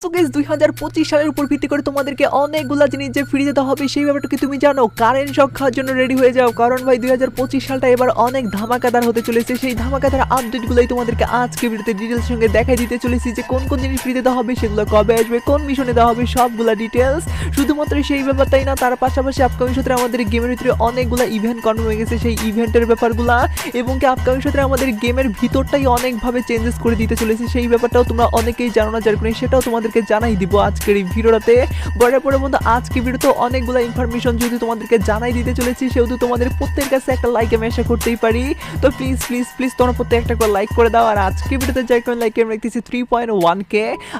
So guys 2025 সালের উপর ভিত্তি করে তোমাদেরকে অনেকগুলা জিনিস যে ফ্রি দিতে হবে সেই ব্যাপারটা কি তুমি জানো? কারেন্ট শক খাওয়ার জন্য রেডি হয়ে যাও, কারণ ভাই 2025 সালটা এবার অনেক ধামাকাদার হতে চলেছে। সেই ধামাকাদার আপডেটগুলোই তোমাদেরকে আজকে ভিডিওতে ডিটেইলস সঙ্গে দেখাই দিতে চলেছি যে কোন কোন জিনিস ফ্রি দিতে হবে, সেগুলো কবে আসবে, কোন মিশনে দেওয়া হবে, সবগুলা ডিটেইলস। শুধুমাত্র সেই ব্যাপারটাই না, তার পাশাপাশি আপকামিং সূত্রে আমাদের গেমের ভিতরে অনেকগুলা ইভেন্ট কনফার্ম হয়ে গেছে, সেই ইভেন্টের ব্যাপারগুলা এবং কি আপকামিং সূত্রে আমাদের গেমের ভিতরটাই অনেকভাবে চেঞ্জেস করে দিতে চলেছে। সেই ব্যাপারটাও তোমরা অনেকেই জানো না, যার কারণে সেটাও তোমাদেরকে জানাই দিব আজকের এই ভিডিওতে। বড় পরে বন্ধু আজকে ভিডিওতে অনেকগুলো ইনফরমেশন যেহেতু তোমাদেরকে জানাই দিতে চলেছি, সেহেতু তোমাদের প্রত্যেকের কাছে একটা লাইক আমি আশা করতেই পারি। তো প্লিজ প্লিজ প্লিজ তোমরা প্রত্যেক একটা করে লাইক করে দাও। আর আজকে ভিডিওতে যাই কোন লাইক আমি রাখতেছি 3.1k।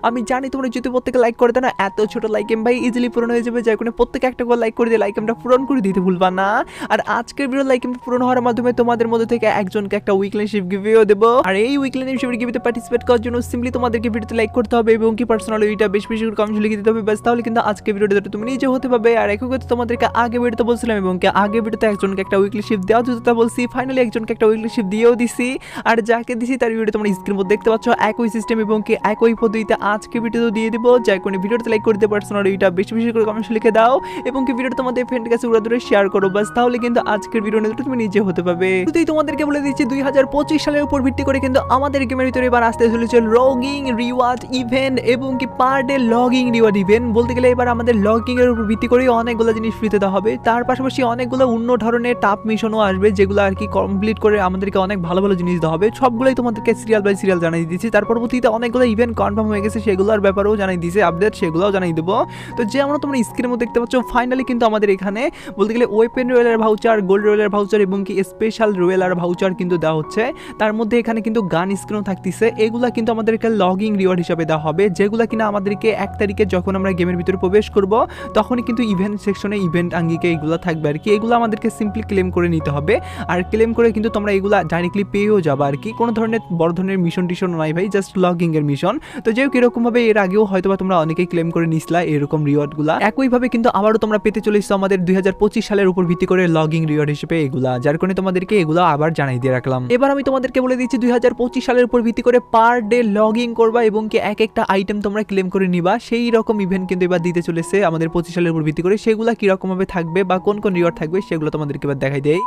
আমি জানি তোমরা যদি প্রত্যেকে লাইক করে দাও না, এত ছোট লাইক এম ভাই ইজিলি পূরণ হয়ে যাবে, যাই কোন প্রত্যেকে একটা করে লাইক করে দিয়ে লাইক এমটা পূরণ করে দিতে ভুলবা না। আর আজকের ভিডিও লাইক এম পূরণ হওয়ার মাধ্যমে তোমাদের মধ্যে থেকে একজনকে একটা উইকলি শিপ গিভেও দেব। আর এই উইকলি শিপের গিভেতে পার্টিসিপেট করার জন্য সিম্পলি তোমাদেরকে ভিডিওতে লাইক করতে হবে এবং কি পার্সোনালি এটা বেশি বেশি করে কমেন্ট লিখে দিতে হবে, বাস তাহলে কিন্তু আজকে ভিডিওটা তুমি নিজে হতে পারবে। আর একই কথা তোমাদেরকে আগে ভিডিওতে বলছিলাম এবং কি আগে ভিডিওতে একজনকে একটা উইকলি শিপ দেওয়া যেটা বলছি, ফাইনালি একজনকে একটা উইকলি শিপ দিয়েও দিছি। আর যাকে দিছি তার ভিডিও তোমরা স্ক্রিনের মধ্যে দেখতে পাচ্ছ, একই সিস্টেম এবং কি একই পদ্ধতিতে আজকে ভিডিওতে দিয়ে দিব। যাই কোন ভিডিওতে লাইক করে দিতে পার্সোনালি এটা বেশি বেশি করে কমেন্ট লিখে দাও এবং কি ভিডিওটা তোমাদের ফ্রেন্ডের কাছে উড়া ধরে শেয়ার করো, বাস তাহলে কিন্তু আজকের ভিডিও নিয়ে তুমি নিজে হতে পারবে। শুধুই তোমাদেরকে বলে দিচ্ছি 2025 সালের উপর ভিত্তি করে কিন্তু আমাদের গেমের ভিতরে এবার আসতে চলেছে লগিং রিওয়ার্ড ইভেন্ট এবং কি per day logging reward event. বলতে গেলে এবার আমাদের লগিং এর উপর ভিত্তি করে অনেকগুলো জিনিস ফ্রিতে দেওয়া হবে, তার পাশাপাশি অনেকগুলো অন্য ধরনের টাপ মিশনও আসবে যেগুলো আর কি কমপ্লিট করে আমাদেরকে অনেক ভালো ভালো জিনিস দেওয়া হবে। সবগুলোই তোমাদেরকে সিরিয়াল বাই সিরিয়াল জানাই দিচ্ছি। তার পরবর্তীতে অনেকগুলো ইভেন্ট কনফার্ম হয়ে গেছে, সেগুলোর ব্যাপারেও জানাই দিয়েছে, আপডেট সেগুলোও জানাই দেবো। তো যে আমরা তোমরা স্ক্রিনের মধ্যে দেখতে পাচ্ছ, ফাইনালি কিন্তু আমাদের এখানে বলতে গেলে ওয়েপেন রয়েলার ভাউচার, গোল্ড রয়েলার ভাউচার এবং কি স্পেশাল রয়েলার ভাউচার কিন্তু দেওয়া হচ্ছে। তার মধ্যে এখানে কিন্তু গান স্ক্রিনও থাকতেছে, এগুলা কিন্তু আমাদেরকে লগিং রিওয়ার্ড হিসাবে দেওয়া হবে, যেগুলো কিনা আমাদেরকে 1 তারিখে যখন আমরা গেমের ভিতরে প্রবেশ করব তখনই কিন্তু ইভেন্ট সেকশনে ইভেন্ট আঙ্গিকে এগুলো থাকবে আর কি। এগুলো আমাদেরকে সিম্পলি ক্লেম করে নিতে হবে, আর ক্লেম করে কিন্তু তোমরা এগুলো ডাইরেক্টলি পেয়েও যাবে আর কি। কোনো ধরনের বড় ধরনের মিশন টিশন নাই ভাই, জাস্ট লগিং এর মিশন। তো যেও কিরকম ভাবে এর আগেও হয়তো তোমরা অনেকেই ক্লেম করে নিছিলা এরকম রিওয়ার্ডগুলো, একইভাবে কিন্তু আবারও তোমরা পেতে চলেছো আমাদের 2025 সালের উপর ভিত্তি করে লগিং রিওয়ার্ড হিসেবে এগুলা, যার কারণে তোমাদেরকে এগুলো আবার জানাই দিয়ে রাখলাম। এবার আমি তোমাদেরকে বলে দিচ্ছি 2025 সালের উপর ভিত্তি করে পার ডে লগিং করবা এবং কি এক একটা আইটেম তোমরা ক্লেম করে নিবা, সেই রকম ইভেন্ট কিন্তু এবার দিতে চলেছে আমাদের 25 সালের উপর ভিত্তি করে। সেগুলো কিরকম ভাবে থাকবে বা কোন কোন রিওয়ার্ড থাকবে সেগুলো তোমাদেরকে এবার দেখাই দেই।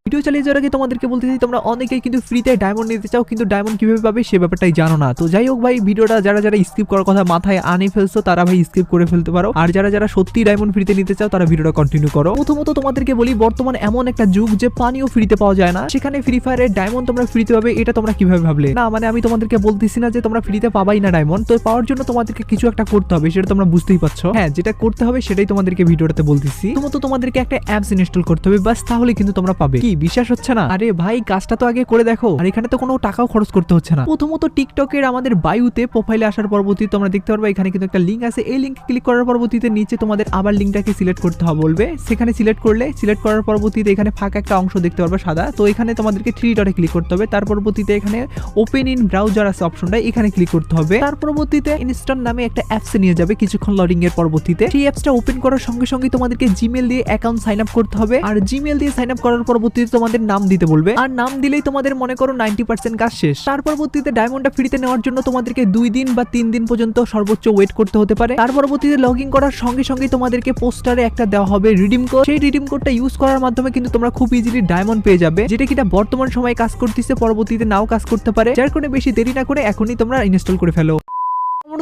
ভিডিও চালিয়ে যাওয়ার আগে তোমাদেরকে বলতে চাই, তোমরা অনেকেই কিন্তু ফ্রিতে ডায়মন্ড নিতে চাও, কিন্তু ডায়মন্ড কিভাবে পাবে সে ব্যাপারটাই জানো না। তো যাই হোক ভাই, ভিডিওটা যারা যারা স্কিপ করার কথা মাথায় আনে ফেলছো তারা ভাই স্কিপ করে ফেলতে পারো, আর যারা যারা সত্যি ডায়মন্ড ফ্রিতে নিতে চাও তারা ভিডিওটা কন্টিনিউ করো। প্রথমত তোমাদেরকে বলি, বর্তমান এমন একটা যুগ যে পানিও ফ্রিতে পাওয়া যায় না, সেখানে ফ্রি ফায়ারের ডায়মন্ড তোমরা ফ্রিতে পাবে, এটা তোমরা কিভাবে ভাবলে? না মানে আমি তোমাদেরকে বলতেছি না যে তোমরা ফ্রিতে পাবাই না ডায়মন্ড, তো পাওয়ার জন্য তোমাদেরকে কিছু একটা করতে হবে, সেটা তোমরা বুঝতেই পারছো। হ্যাঁ, যেটা করতে হবে সেটাই তোমাদেরকে ভিডিওটাতে বলতেছি। প্রথমত তোমাদেরকে একটা অ্যাপস ইনস্টল করতে হবে, বাস তাহলে কিন্তু তোমরা পাবে। কি বিশ্বাস হচ্ছে না? আরে ভাই কাজটা তো আগে করে দেখো। আর এখানে তো কোনো টাকাও খরচ করতে হচ্ছে না। প্রথমত টিকটকের আমাদের বায়ুতে প্রোফাইলে আসার পরবর্তীতে তোমরা দেখতে পারবে এখানে কিন্তু একটা লিঙ্ক আছে, এই লিঙ্কে ক্লিক করার পরবর্তীতে নিচে তোমাদের আবার লিঙ্কটাকে সিলেক্ট করতে হবে বলবে, সেখানে সিলেক্ট করলে সিলেক্ট করার পরবর্তীতে এখানে ফাঁকা একটা অংশ দেখতে পারবে সাদা, তো এখানে তোমাদেরকে 3 ডটে ক্লিক করতে হবে। তার পরবর্তীতে এখানে ওপেন ইন ব্রাউজার আছে অপশনটা, এখানে ক্লিক করতে হবে। তার পরবর্তীতে ইনস্টল নামে একটা অ্যাপসে নিয়ে যাবে কিছুক্ষণ লোডিং এর পরবর্তীতে। সেই অ্যাপসটা ওপেন করার সঙ্গে সঙ্গে তোমাদেরকে জিমেল দিয়ে অ্যাকাউন্ট সাইন আপ করতে হবে, আর জিমেল দিয়ে সাইন আপ করার পরবর্তীতে তোমাদের নাম দিতে বলবে, আর নাম দিলেই তোমাদের মনে করো 90% কাজ শেষ। তার পরবর্তীতে ডায়মন্ডটা ফ্রিতে নেওয়ার জন্য তোমাদেরকে 2 দিন বা 3 দিন পর্যন্ত সর্বোচ্চ ওয়েট করতে হতে পারে। তার পরবর্তীতে লগইন করার সঙ্গে সঙ্গে তোমাদেরকে পোস্টারে একটা দেওয়া হবে রিডিম কোড, সেই রিডিম কোডটা ইউজ করার মাধ্যমে কিন্তু তোমরা খুব ইজিলি ডায়মন্ড পেয়ে যাবে, যেটা কিনা বর্তমান সময়ে কাজ করতেছে, পরবর্তীতে নাও কাজ করতে পারে, যার কারণে বেশি দেরি না করে এখনই তোমরা ইনস্টল করে ফেলো।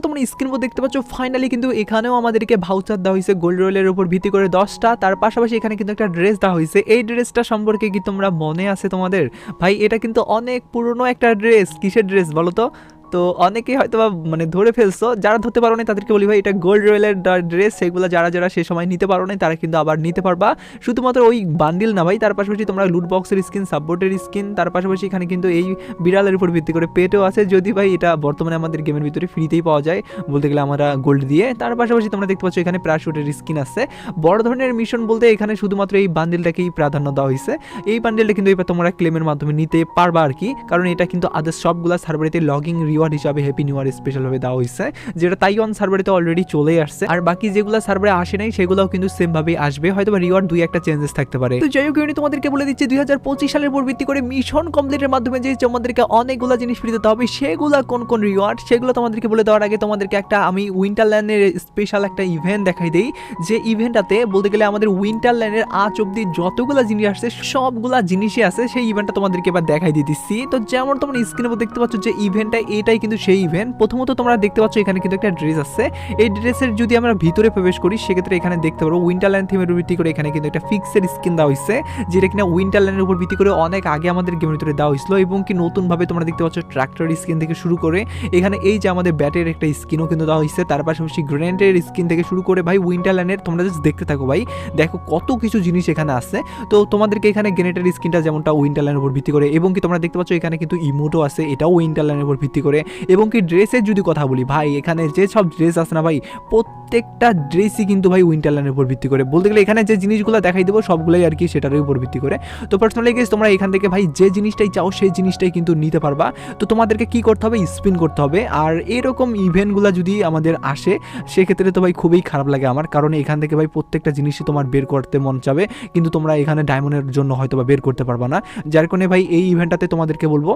তোমরা স্ক্রিন মধ্যে দেখতে পাচ্ছ, ফাইনালি কিন্তু এখানেও আমাদেরকে ভাউচার দেওয়া হয়েছে গোল্ড রয়েলের উপর ভিত্তি করে 10টা। তার পাশাপাশি এখানে কিন্তু একটা ড্রেস দেওয়া হয়েছে, এই ড্রেসটা সম্পর্কে কি তোমরা মনে আছে তোমাদের? ভাই এটা কিন্তু অনেক পুরনো একটা ড্রেস। কিসের ড্রেস বলো তো? তো অনেকেই হয়তো মানে ধরে ফেলছো, যারা ধরতে পারো না তাদেরকে বলি ভাই এটা গোল্ড রয়েলের ড্রেস, সেগুলো যারা যারা সে সময় নিতে পারো না তারা কিন্তু আবার নিতে পারবা। শুধুমাত্র ওই বান্ডিল না ভাই, তার পাশাপাশি তোমরা লুট বক্সের স্কিন, সাপোর্টের স্কিন, তার পাশাপাশি এখানে কিন্তু এই বিড়ালের উপর ভিত্তি করে পেটও আছে, যদি ভাই এটা বর্তমানে আমাদের গেমের ভিতরে ফ্রিতেই পাওয়া যায় বলতে গেলে আমরা গোল্ড দিয়ে। তার পাশাপাশি তোমরা দেখতে পাচ্ছ এখানে প্যারাশুটের স্কিন আছে। বড় ধরনের মিশন বলতে এখানে শুধুমাত্র এই বান্ডিলটাকেই প্রাধান্য দেওয়া হয়েছে, এই বান্ডিলটা কিন্তু এবার তোমরা ক্লেমের মাধ্যমে নিতে পারবা আর কি, কারণ এটা কিন্তু আদার্স সবগুলা সার্ভারেতে লগিং রিওয়ার্ড রিওয়ার্ড হিসাবে হ্যাপি নিউ ইয়ার স্পেশাল ভাবে দেওয়া হয়েছে, যেটা তাইওয়ান সার্ভারে অলরেডি চলে আসছে। আর বাকি যেগুলো সার্ভারে আসে নাই সেগুলোও কিন্তু সেম ভাবে আসবে, হয়তো রিওয়ার্ড দুই একটা চেঞ্জেস থাকতে পারে। তো যাই হোক আমি তোমাদেরকে বলে দিচ্ছি 2025 সালের উপর ভিত্তি করে মিশন কমপ্লিটের মাধ্যমে যে তোমাদেরকে অনেকগুলো জিনিস ফ্রি দিতে হবে, সেগুলো কোন কোন রিওয়ার্ড সেগুলো তোমাদেরকে বলে দেওয়ার আগে তোমাদেরকে একটা আমি উইন্টারল্যান্ডের স্পেশাল একটা ইভেন্ট দেখাই দেই, যে ইভেন্টটাতে বলতে গেলে আমাদের উইন্টারল্যান্ডের আজ অব্দি যতগুলা জিনিস আসছে সবগুলা জিনিসই আছে, সেই ইভেন্টটা তোমাদেরকে এবার দেখাই দিতেছি। তো যেমন তোমরা স্ক্রিনে দেখতে পাচ্ছ যে ইভেন্টটা এটাই কিন্তু সেই ইভেন্ট। প্রথমত তোমরা দেখতে পাচ্ছ এখানে কিন্তু একটা ড্রেস আছে, এই ড্রেসের যদি আমরা ভিতরে প্রবেশ করি সেক্ষেত্রে এখানে দেখতে পারবো উইন্টারল্যান্ড থিমের উপর ভিত্তি করে এখানে কিন্তু একটা ফিক্সের স্কিন দেওয়া হয়েছে, যেটা কিনা উইন্টারল্যান্ডের উপর ভিত্তি করে অনেক আগে আমাদের গেমের ভিতরে দেওয়া হয়েছিল, এবং কি নতুন ভাবে তোমরা দেখতে পাচ্ছ ট্রাক্টর স্কিন থেকে শুরু করে এখানে এই যে আমাদের ব্যাটের একটা স্কিনও কিন্তু দেওয়া হয়েছে, তার পাশাপাশি গ্রেনেডের স্কিন থেকে শুরু করে ভাই উইন্টারল্যান্ডের তোমরা জাস্ট দেখতে থাকো ভাই, দেখো কত কিছু জিনিস এখানে আছে। তো তোমাদেরকে এখানে গ্রেনেডের স্কিনটা যেমনটা উইন্টারল্যান্ডের উপর ভিত্তি করে, এবং কি তোমরা দেখতে পাচ্ছ এখানে কিন্তু ইমোটও আছে, এটাও উইন্টারল্যান্ডের উপর ভিত্তি করে। এবং কি ড্রেসের যদি কথা বলি ভাই, এখানে যে সব ড্রেস আছে না ভাই, প্রত্যেকটা ড্রেসই কিন্তু ভাই উইন্টারল্যান্ডের উপর ভিত্তি করে। বলতে গেলে এখানে যে জিনিসগুলো দেখাই দেবো সবগুলোই আর কি সেটার উপর ভিত্তি করে। তো পার্সোনালি গেস তোমরা এখান থেকে ভাই যে জিনিসটাই চাও সেই জিনিসটাই কিন্তু নিতে পারবা। তো তোমাদেরকে কি করতে হবে, স্পিন করতে হবে। আর এরকম ইভেন্টগুলো যদি আমাদের আসে সেক্ষেত্রে তো ভাই খুবই খারাপ লাগে আমার, কারণ এখান থেকে ভাই প্রত্যেকটা জিনিসই তোমার বের করতে মন চাবে, কিন্তু তোমরা এখানে ডায়মন্ডের জন্য হয়তো বা বের করতে পারবা না। যার কারণে ভাই এই ইভেন্টটাতে তোমাদেরকে বলবো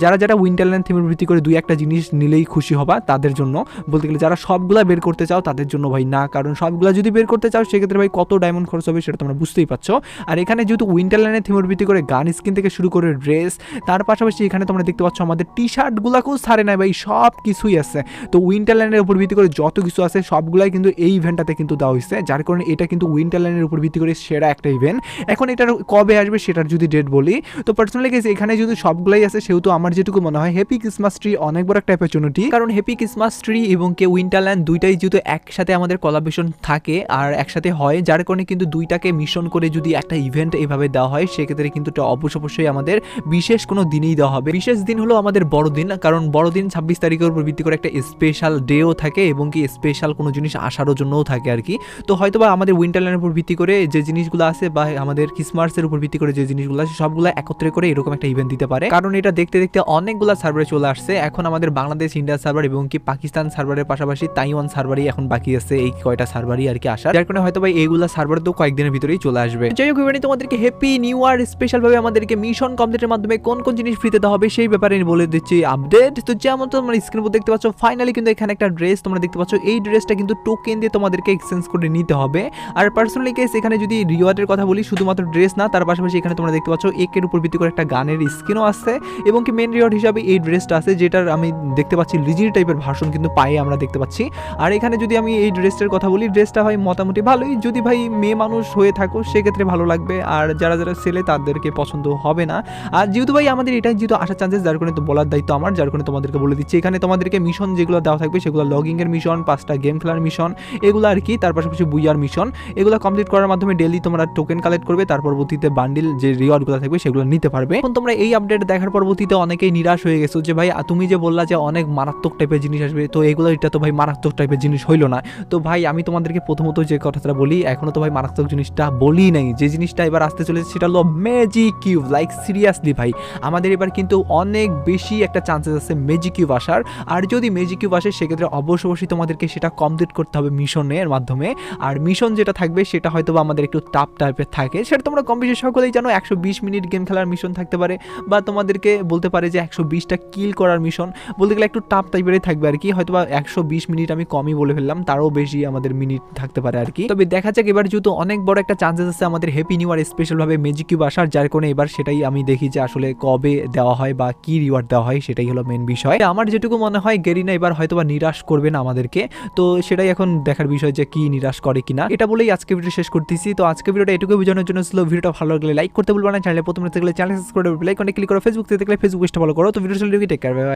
যারা যারা উইন্টারল্যান্ড থিমের ভিত্তি করে দুই একটা জিনিস নিলেই খুশি হবা তাদের জন্য। বলতে গেলে যারা সবগুলা বের করতে চাও তাদের জন্য ভাই না, কারণ সবগুলা যদি বের করতে চাও সেক্ষেত্রে ভাই কত ডায়মন্ড খরচ হবে সেটা তোমরা বুঝতেই পারছো। আর এখানে যেহেতু উইন্টারল্যান্ডের থিমের ভিত্তি করে গান স্কিন থেকে শুরু করে ড্রেস, তার পাশাপাশি এখানে তোমরা দেখতে পাচ্ছ আমাদের টি শার্টগুলোকেও ছাড়ে নাই ভাই, সব কিছুই আছে। তো উইন্টারল্যান্ডের উপর ভিত্তি করে যত কিছু আছে সবগুলাই কিন্তু এই ইভেন্টটাতে কিন্তু দেওয়া হয়েছে, যার কারণে এটা কিন্তু উইন্টারল্যান্ডের উপর ভিত্তি করে সেরা একটা ইভেন্ট। এখন এটার কবে আসবে সেটার যদি ডেট বলি, তো পার্সোনালি গেছে এখানে যদি সবগুলাই আছে সেহেতু আমার যেটুকু মনে হয় হ্যাপি ক্রিসমাস ট্রি অনেক বড় একটা অপরচুনিটি, কারণ হ্যাপি ক্রিসমাস ট্রি এবং কে উইন্টারল্যান্ড দুইটাই যেহেতু একসাথে আমাদের কোলাবোরেশন থাকে আর একসাথে হয়, যার কারণে কিন্তু দুইটাকে মিশন করে যদি একটা ইভেন্ট এভাবে দেওয়া হয় সেক্ষেত্রে কিন্তু এটা অবশ্যই আমাদের বিশেষ কোনো দিনেই দেওয়া হবে। বিশেষ দিন হলো আমাদের বড়দিন, কারণ বড়দিন 26 তারিখের উপর ভিত্তি করে একটা স্পেশাল ডেও থাকে এবং কি স্পেশাল কোনো জিনিস আসারও জন্যও থাকে আর কি। তো হয়তোবা আমাদের উইন্টারল্যান্ডের উপর ভিত্তি করে যে জিনিসগুলো আছে বা আমাদের ক্রিসমাসের উপর ভিত্তি করে যে জিনিসগুলো আছে সবগুলো একত্রে করে এরকম একটা ইভেন্ট দিতে পারে, কারণ এটা দেখতে দেখতে অনেকগুলো সার্ভারে চলে আসছে। এখন আমাদের বাংলাদেশ, ইন্ডিয়া সার্ভার এবং কি পাকিস্তান সার্ভারের পাশাপাশি তাইওয়ান সার্ভারই এখন বাকি আছে, এই কয়টা সার্ভারই আর কি আসার, যার কারণে হয়তো ভাই এইগুলা সার্ভার তো কয়েকদিনের ভিতরেই চলে আসবে। যাই হোক ইভেন্টে তোমাদেরকে হ্যাপি নিউ ইয়ার স্পেশাল ভাবে আমাদেরকে মিশন কমপ্লিটের মাধ্যমে কোন কোন জিনিস ফ্রি দিতে হবে সেই ব্যাপারে বলে দিচ্ছি আপডেট। তো যেমন তোমরা স্ক্রিনের উপর দেখতে পাচ্ছ ফাইনালি কিন্তু এখানে একটা ড্রেস তোমরা দেখতে পাচ্ছ, এই ড্রেসটা কিন্তু টোকেন দিয়ে তোমাদেরকে এক্সচেঞ্জ করে নিতে হবে। আর পার্সোনালি কেস এখানে যদি রিওয়ার্ডের কথা বলি শুধুমাত্র ড্রেস না, তার পাশাপাশি এখানে তোমরা দেখতে পাচ্ছ একের উপর ভিত্তি করে একটা গানের স্কিনও আছে, এবং কি মেন রিওয়ার্ড হিসাবে এই ড্রেসটা আছে, যেটার আমি দেখতে পাচ্ছি লিজির টাইপের ভার্সন কিন্তু পায়ে আমরা দেখতে পাচ্ছি। আর এখানে যদি আমি এই ড্রেসটার কথা বলি, ড্রেসটা হয় মোটামুটি ভালোই, যদি ভাই মেয়ে মানুষ হয়ে থাকো সেক্ষেত্রে ভালো লাগবে, আর যারা যারা ছেলে তাদেরকে পছন্দ হবে না। আর যেহেতু ভাই আমাদের এটাই যেহেতু আসার চান্সেস, যার কারণে তো বলার দায়িত্ব আমার, যার কারণে তোমাদেরকে বলে দিচ্ছি। এখানে তোমাদেরকে মিশন যেগুলো দেওয়া থাকবে সেগুলো লগিংয়ের মিশন, 5টা গেম খেলার মিশন এগুলো আর কি, তার পাশাপাশি বুইয়ার মিশন, এগুলো কমপ্লিট করার মাধ্যমে ডেইলি তোমরা টোকেন কালেক্ট করবে, তার পরবর্তীতে বান্ডিল যে রিওয়ার্ডগুলো থাকবে সেগুলো নিতে পারবে। এখন তোমরা এই আপডেট দেখার পরবর্তীতে অনেকেই নিরাশ হয়ে গেছো যে ভাই তুমি যে বললা যে অনেক মারাত্মক টাইপের জিনিস আসবে, তো এগুলো এটা তো ভাই মারাত্মক টাইপের জিনিস হইলো না। তো ভাই আমি তোমাদেরকে প্রথমত যে কথাটা বলি, এখনো তো ভাই মারাত্মক জিনিসটা বলি নাই, যে জিনিসটা এবার আসতে চলেছে সেটা হলো ম্যাজিক কিউব। লাইক সিরিয়াসলি ভাই আমাদের এবার কিন্তু অনেক বেশি একটা চান্সেস আছে ম্যাজিক কিউব আসার, আর যদি ম্যাজিক কিউব আসে সেক্ষেত্রে অবশ্যই তোমাদেরকে সেটা কমপ্লিট করতে হবে মিশনের মাধ্যমে। আর মিশন যেটা থাকবে সেটা হয়তো আমাদের একটু টাফ টাইপের থাকে, সেটা তোমরা কম বেশি সকলেই জানো। 120 মিনিট গেম খেলার মিশন থাকতে পারে, বা তোমাদেরকে বলতে পারে যে 120টা কিল করার মিশন, বলতে গেলে একটু টাফ টাইপেরই থাকবে আর কি। হয়তো বা 120 মিনিট আমি কমই বলে ফেললাম, তারও বেশি আমাদের মিনিট থাকতে পারে আর কি। তবে দেখা যাক এবার যেহেতু অনেক বড় একটা চান্সেস আছে আমাদের হ্যাপি নিউ ইয়ার স্পেশাল ভাবে ম্যাজিক কিউব আসার, যার কারণে এবার সেটাই আমি দেখি যে আসলে কবে দেওয়া হয় বা কি রিওয়ার্ড দেওয়া হয়, সেটাই হলো মেন বিষয়। আমার যেটুকু মনে হয় গেরিনা এবার হয়তো বা নিরাশ করবে না আমাদেরকে, তো সেটাই এখন দেখার বিষয় যে কি নিরাশ করে কিনা। এটা বলেই আজকে ভিডিও শেষ করতেছি। তো আজকে ভিডিওটা এটুকু বোঝানোর জন্য ছিল। ভিডিওটা ভালো লাগলে লাইক করতে ভুলবা না, চ্যানেলে প্রথমে থাকলে চ্যানেল সাবস্ক্রাইব করে বেল আইকনে ক্লিক করো, ফেসবুক থেকে দেখলে ফেসবুক পেজটা ফলো করো। তো ভিডিও চলে টেক কেয়ার।